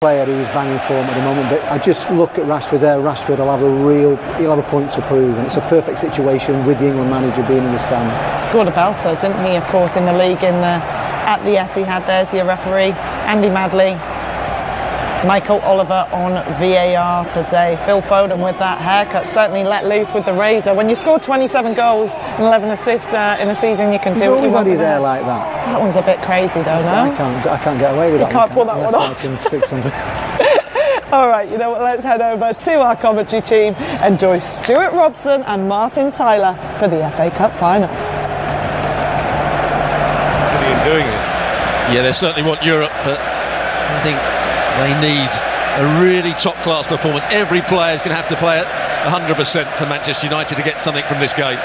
Player who's banging form at the moment, but I just look at Rashford there. Rashford he'll have a point to prove, and it's a perfect situation with the England manager being in the stand. Scored a belter, didn't he? Of course, in the league at the Etihad. There's your referee, Andy Madley. Michael Oliver on VAR today. Phil Foden with that haircut certainly let loose with the razor. When you score 27 goals and 11 assists in a season, you can do it. He's always had his hair like that. That one's a bit crazy though, no? I can't get away with that. You can't pull that one off. I can stick something. All right, you know what, let's head over to our commentary team and join Stuart Robson and Martin Tyler for the FA Cup final. Brilliant doing it. Yeah, they certainly want Europe, but I think they need a really top-class performance. Every player is going to have to play at 100% for Manchester United to get something from this game.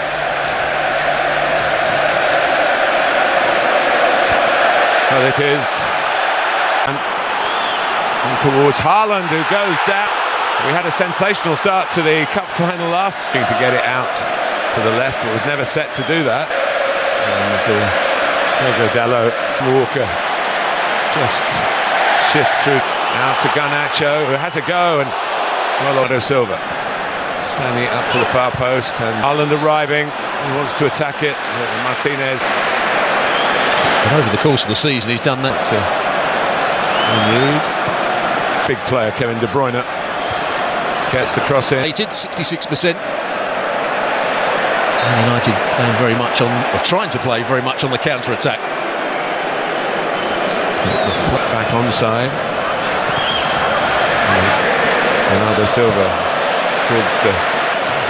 Well, it is. And towards Haaland, who goes down. We had a sensational start to the cup final last week to get it out to the left. It was never set to do that. And Diogo Dalot, Walker just shifts through out to Garnacho, who has a go, and Ronaldo Silva standing up to the far post, and Haaland arriving. He wants to attack it. Martinez. And over the course of the season, he's done that. Renewed. Big player Kevin De Bruyne gets the cross in. 66%. And United playing very much on, or trying to play very much on the counter-attack. Back onside. Ronaldo Silva scored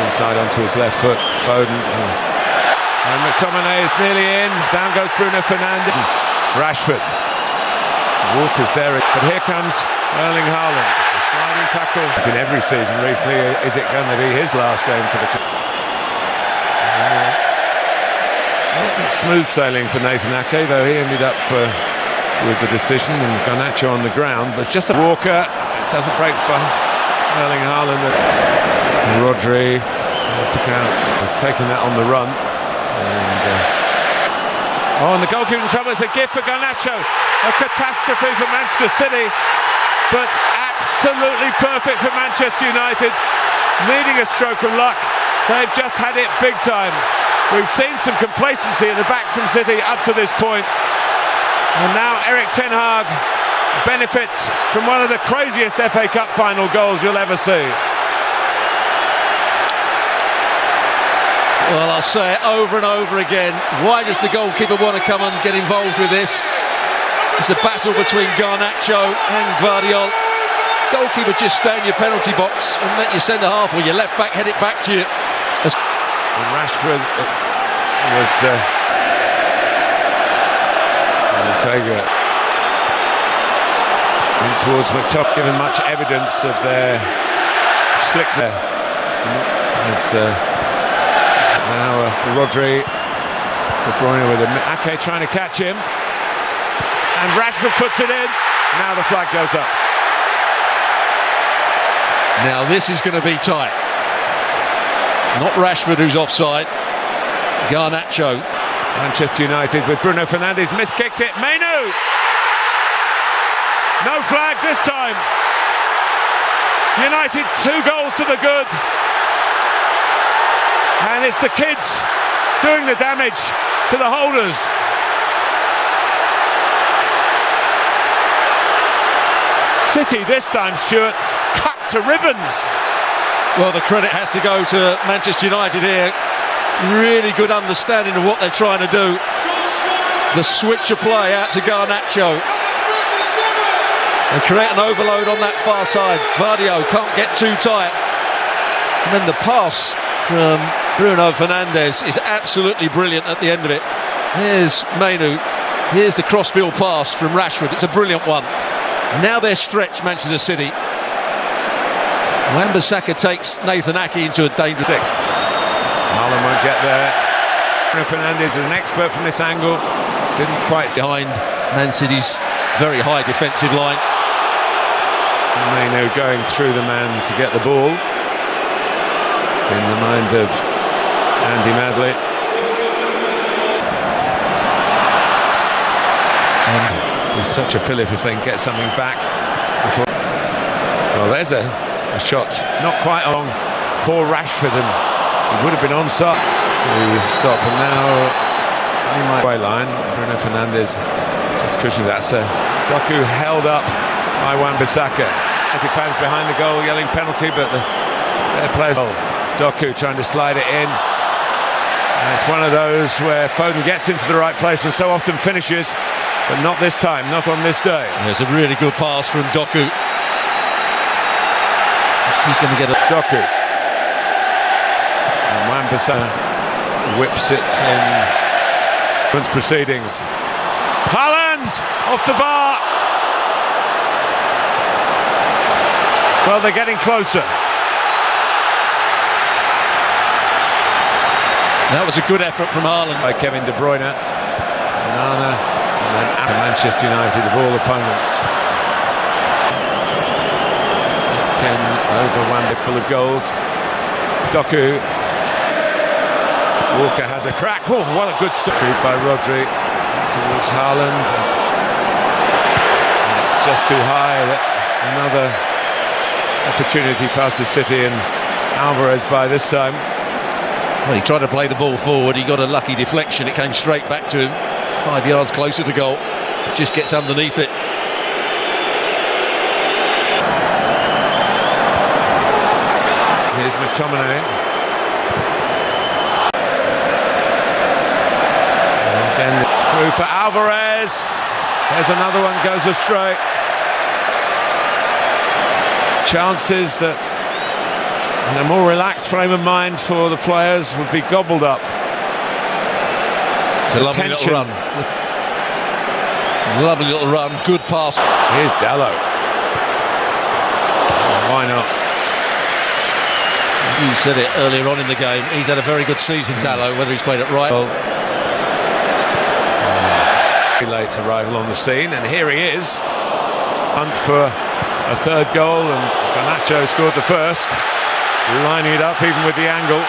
inside onto his left foot. Foden. And McTominay is nearly in. Down goes Bruno Fernandes. Rashford. Walker's there. But here comes Erling Haaland. A sliding tackle. In every season recently. Is it going to be his last game for the club? Wasn't smooth sailing for Nathan Ake, though he ended up with the decision, and Garnacho on the ground. But just a Walker. Doesn't break for Erling Haaland. Rodri has taken that on the run. And the goalkeeper in trouble. It's a gift for Garnacho. A catastrophe for Manchester City, but absolutely perfect for Manchester United. Needing a stroke of luck. They've just had it big time. We've seen some complacency at the back from City up to this point. And now Erik ten Hag benefits from one of the craziest FA Cup final goals you'll ever see. Well, I'll say it over and over again. Why does the goalkeeper want to come and get involved with this? It's a battle between Garnacho and Gvardiol. Goalkeeper, just stay in your penalty box and let your centre-half or your left-back head it back to you. And Rashford was Ortega in towards McTominay, given much evidence of their slick there. Now Rodri, De Bruyne with Ake trying to catch him, and Rashford puts it in. Now the flag goes up. Now this is going to be tight. Not Rashford who's offside. Garnacho. Manchester United with Bruno Fernandes miskicked it. Mainu. No flag this time. United 2 goals to the good. And it's the kids doing the damage to the holders. City this time, Stuart, cut to ribbons. Well, the credit has to go to Manchester United here. Really good understanding of what they're trying to do. The switch of play out to Garnacho. They create an overload on that far side. Gvardiol can't get too tight. And then the pass from Bruno Fernandes is absolutely brilliant at the end of it. Here's Mainu. Here's the crossfield pass from Rashford. It's a brilliant one. Now they're stretched, Manchester City. Wan-Bissaka takes Nathan Ake into a dangerous 6. Haaland won't get there. Bruno Fernandes is an expert from this angle. Didn't quite see behind Man City's very high defensive line. Mainu going through the man to get the ball. In the mind of Andy Madley. And it's such a fillip if they can get something back before. Well, there's a shot not quite along for Rashford, and he would have been onside to stop. And now he might way line. Bruno Fernandes just cushioned that. So Doku held up by Wan-Bissaka. The fans behind the goal yelling penalty, but their players. Doku trying to slide it in. And it's one of those where Foden gets into the right place and so often finishes, but not this time, not on this day. There's a really good pass from Doku. He's going to get a Doku. And Wan-Bissaka whips it in proceedings. Haaland off the bar. Well, they're getting closer. That was a good effort from Haaland. By Kevin De Bruyne. Onana. And then Manchester United of all opponents. 10 over Wanda, full of goals. Doku. Walker has a crack. Oh, what a good stop by Rodri towards Haaland. And it's just too high. Another opportunity passes City, and Alvarez by this time. Well, he tried to play the ball forward. He got a lucky deflection. It came straight back to him. 5 yards closer to goal. Just gets underneath it. Here's McTominay. And then through for Alvarez. There's another one, goes astray. Chances that in a more relaxed frame of mind for the players would be gobbled up. It's a lovely little run. Lovely little run, good pass. Here's Dalot. Why not? You said it earlier on in the game. He's had a very good season, Dalot, whether he's played it right. Late arrival on the scene, and here he is. Hunt for a third goal, and Garnacho scored the first. Lining it up even with the angle.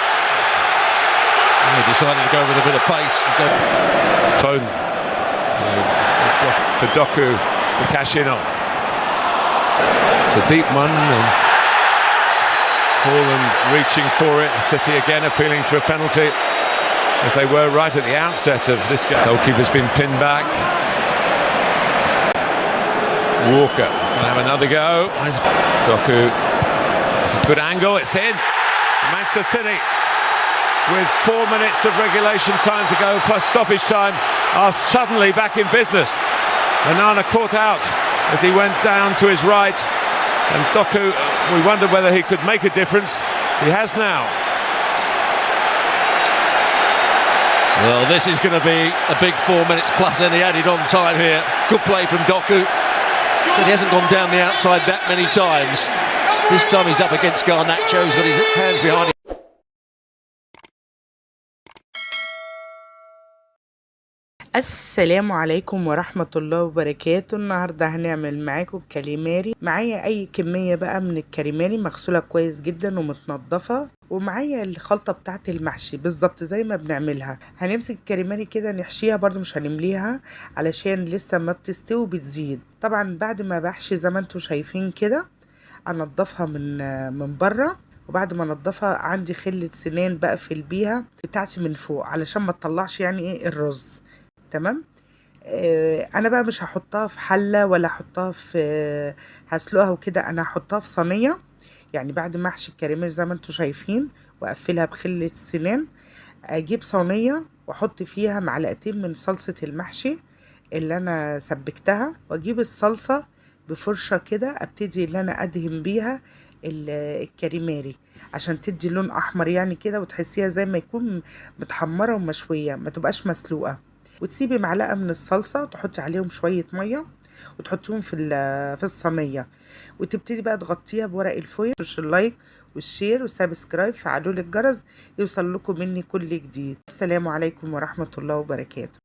And he decided to go with a bit of pace. Foden. For Doku to cash in on. It's a deep one, and Haaland reaching for it. City again appealing for a penalty, as they were right at the outset of this game. Goalkeeper's been pinned back. Walker is going to have another go. Doku. It's a good angle, it's in. Manchester City, with 4 minutes of regulation time to go, plus stoppage time, are suddenly back in business. Onana caught out as he went down to his right. And Doku, we wondered whether he could make a difference. He has now. Well, this is going to be a big 4 minutes plus any added on time here. Good play from Doku. Said he hasn't gone down the outside that many times. This time he's up against Garnacho. He's got his hands behind him. السلام عليكم ورحمة الله وبركاته. النهاردة هنعمل معاكم كاليماري. معايا اي كمية بقى من الكاليماري مغسولة كويس جدا ومتنضفة، ومعايا الخلطة بتاعت المحشي بالظبط زي ما بنعملها. هنمسك الكاليماري كده نحشيها، برضو مش هنمليها علشان لسه ما بتستوي بتزيد. طبعا بعد ما بحشي زي ما انتوا شايفين كده انضفها من بره، وبعد ما انضفها عندي خلة سنان بقفل بيها بتاعتي من فوق علشان ما تطلعش يعني ايه الرز. تمام. انا بقى مش هحطها في حله ولا هحطها في هسلقها وكده، انا هحطها في صينيه. يعني بعد ما احشي الكريمه زي ما انتم شايفين واقفلها بخله السنان، اجيب صينيه واحط فيها معلقتين من صلصه المحشي اللي انا سبكتها، واجيب الصلصه بفرشه كده ابتدي اللي انا ادهن بيها الكريماري عشان تدي لون احمر يعني كده، وتحسيها زي ما يكون متحمره ومشويه، ما تبقاش مسلوقه. وتسيبي معلقه من الصلصه وتحطي عليهم شويه ميه وتحطيهم في الصينيه، وتبتدي بقى تغطيها بورق الفويل. اللايك والشير والسبسكرايب، فعلوا لي الجرس يوصل لكم مني كل جديد. السلام عليكم ورحمه الله وبركاته.